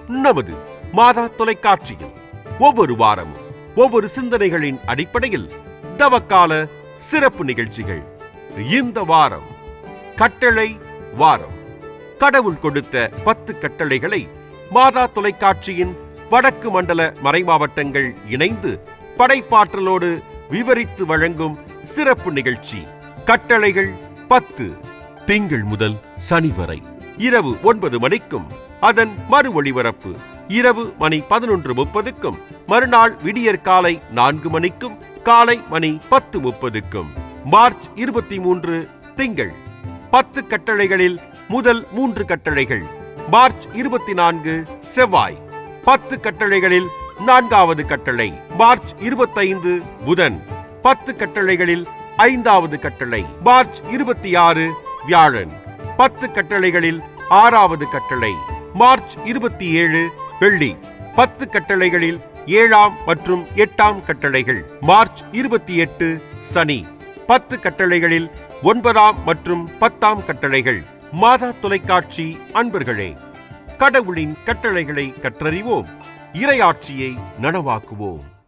நமது மாதா தொலைக்காட்சியில் ஒவ்வொரு வாரமும் ஒவ்வொரு சிந்தனைகளின் அடிப்படையில் தவக்கால சிறப்பு நிகழ்ச்சிகள். இந்த வாரம் கட்டளை வாரம். கடவுள் கொடுத்த 10 கட்டளைகளை மாதா தொலைக்காட்சியின் வடக்கு மண்டல மறைமாவட்டங்கள் இணைந்து படைப்பாற்றலோடு விவரித்து வழங்கும் சிறப்பு நிகழ்ச்சி கட்டளைகள் 10. திங்கள் முதல் சனி வரை இரவு 9 மணிக்கும் அதன் மறு ஒளிபரப்பு இரவு மணி 11:30க்கும், மறுநாள் விடியற் காலை 4 மணிக்கும், காலை மணி 10:30க்கும். மார்ச் 23 திங்கள். 10 கட்டளைகளில் முதல் 3 கட்டளைகள். மார்ச் 24 செவ்வாய். 10 கட்டளைகளில் 4வது கட்டளை மார்ச் 25 புதன். 10 கட்டளைகளில் 5வது கட்டளை மார்ச் 26 வியாழன். 10 கட்டளைகளில் 6வது கட்டளை மார்ச் 27 வெள்ளி. 10 கட்டளைகளில் 7ஆம் மற்றும் 8ஆம் கட்டளைகள் மார்ச் 28 சனி. 10 கட்டளைகளில் 9ஆம் மற்றும் 10ஆம் கட்டளைகள். மாதா தொலைக்காட்சி அன்பர்களே, கடவுளின் கட்டளைகளை கற்றறிவோம், இறையாட்சியை நனவாக்குவோம்.